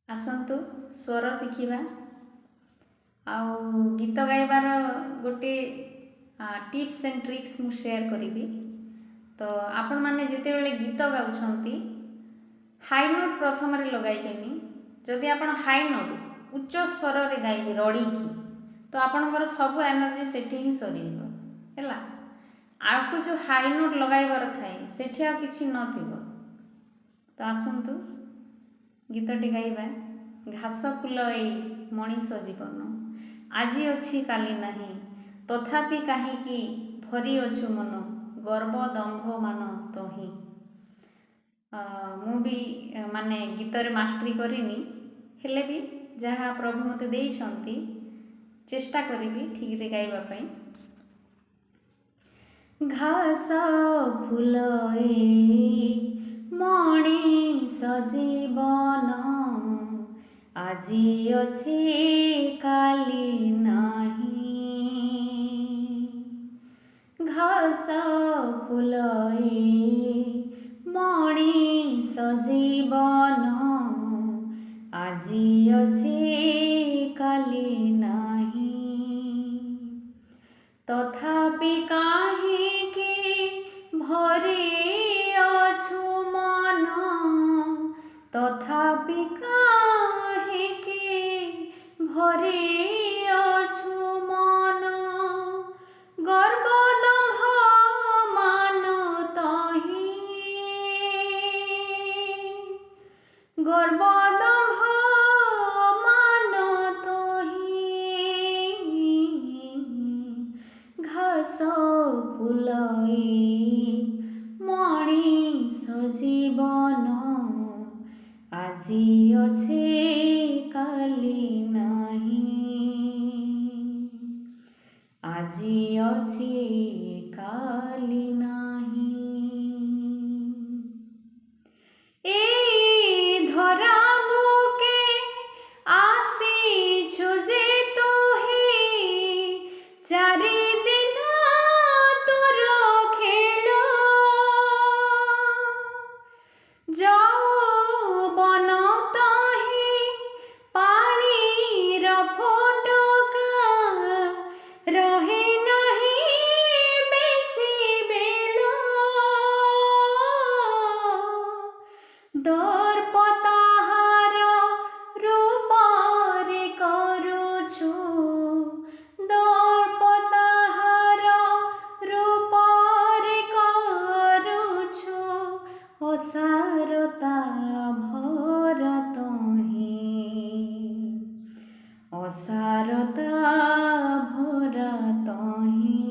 आसतु स्वर शिखा गीत गाइबार गोटे टिप्स एंड ट्रिक्स मु शेयर करी। तो आपण माने जितेबले गीत गाउछंती हाई नोट प्रथम लगाइबेनी। जदि आपण हाई नोट उच्च स्वर रे गाइबे रड़ी की तो आपणकर सब एनर्जी सेठी ही सरीजिवो हैला। आपको जो हाई नोट लगाइबार थाए सेठी आ किछि नथिबो। तो आसंतु गीतटी गाइबा। घास फूल ए मनीष जीवन आजी अच्छी काली नहीं तथापि काहींकी भरी अछु मन गर्व दंभ मान तही। मु भी माने गीतर मास्टरी करिनी हेले भी जहाँ प्रभु मते देइछंती चेष्टा करिबी ठीक रे गाइबा पई। घास फूल ए मनीष जीवन आजी अच्छी काली नहीं। घास फूल ए मनीष जीवन आजी अच्छी काली नहीं। तथापि काहींकी भरी अछु मन तथापि काहींकी भरी अछु मन गर्व दंभ मान तही। गर्व दंभ मान तही। घास फूल ए मनीष जीवन आजी अच्छे काली नहीं। आजी अच्छे काली नहीं। ए धरा बुके आसी छुजे तो ही चारि दिन तोर खेल जाओ बन तही पानीर फोटका रहे नहीं बेसी बेल दर्प ताहार रूप रे करुछु दर्प ताहार रूप रे करुछु असारता भर तही। असारता भर तही।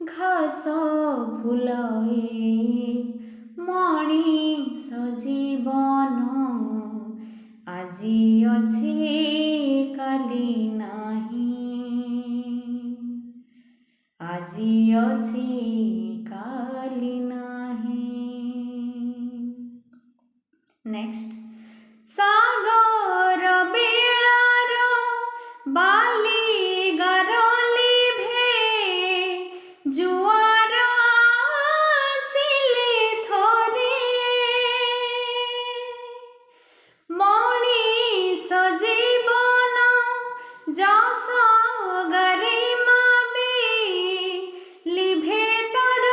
घास फूल ए मनीष जीवन आजी अच्छे काली नहीं। आजी अच्छे काली नहीं। नेक्स्ट सागर बेलार बाली गारली भे जुआर आसिले थरे मनीष जीवन जस गरिमा बे लिभे तर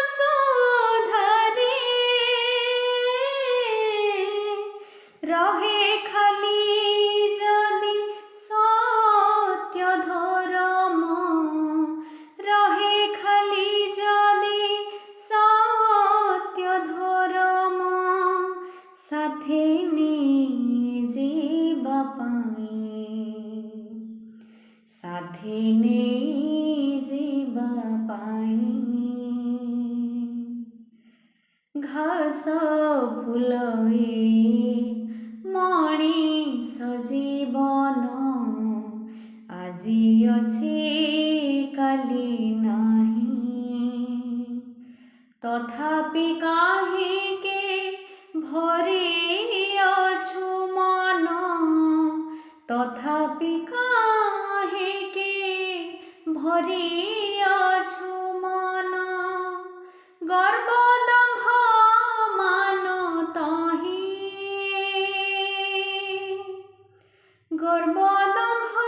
सुधरे रहे खाली जदि सत्य धर्म रहे खाली जदि सत्य धर्म साथे ने जीवा पाई साथे ने जीवा पाई। घास फूल ए मनीष जीवन आजी अच्छे काली नहीं। तथापि काहींके भरी अछु मन तथापि काहींके भरी अछु मन गर्व दंभ मान तही। ଗର୍ବଦମ୍ଭ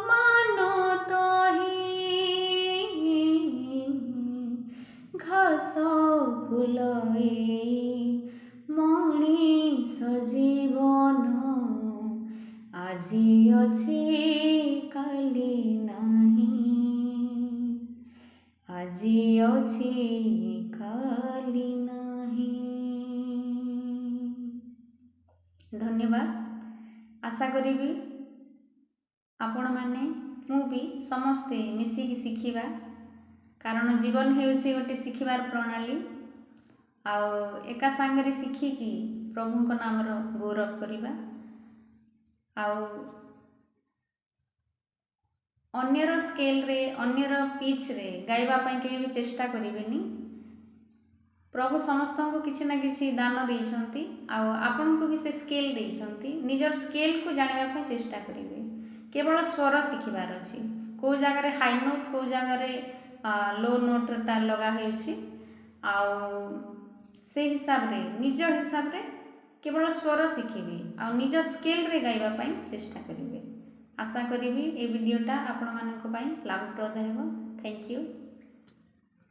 ମାନ ତହି ଘାସ ଫୁଲ ମଣିଷ ଜୀବନ ଆଜି ଅଛି କାଲି ନାହିଁ, ଆଜି ଅଛି କାଲି ନାହିଁ। ଧନ୍ୟବାଦ। ଆଶା କରିବି ଆପଣମାନେ ମୁଁ ବି ସମସ୍ତେ ମିଶିକି ଶିଖିବା, କାରଣ ଜୀବନ ହେଉଛି ଗୋଟେ ଶିଖିବାର ପ୍ରଣାଳୀ। ଆଉ ଏକା ସାଙ୍ଗରେ ଶିଖିକି ପ୍ରଭୁଙ୍କ ନାମର ଗୌରବ କରିବା। ଆଉ ଅନ୍ୟର ସ୍କେଲରେ ଅନ୍ୟର ପିଚ୍ରେ ଗାଇବା ପାଇଁ କେବେ ବି ଚେଷ୍ଟା କରିବେନି। ପ୍ରଭୁ ସମସ୍ତଙ୍କୁ କିଛି ନା କିଛି ଦାନ ଦେଇଛନ୍ତି, ଆଉ ଆପଣଙ୍କୁ ବି ସେ ସ୍କେଲ୍ ଦେଇଛନ୍ତି। ନିଜର ସ୍କେଲ୍କୁ ଜାଣିବା ପାଇଁ ଚେଷ୍ଟା କରିବେ। କେବଳ ସ୍ୱର ଶିଖିବାର ଅଛି, କେଉଁ ଜାଗାରେ ହାଇ ନୋଟ୍ କେଉଁ ଜାଗାରେ ଲୋ ନୋଟ୍ଟା ଲଗା ହେଉଛି, ଆଉ ସେଇ ହିସାବରେ ନିଜ ହିସାବରେ କେବଳ ସ୍ୱର ଶିଖିବେ ଆଉ ନିଜ ସ୍କେଲ୍ରେ ଗାଇବା ପାଇଁ ଚେଷ୍ଟା କରିବେ। ଆଶା କରିବି ଏ ଭିଡ଼ିଓଟା ଆପଣମାନଙ୍କ ପାଇଁ ଲାଭପ୍ରଦ ହେବ। Thank you.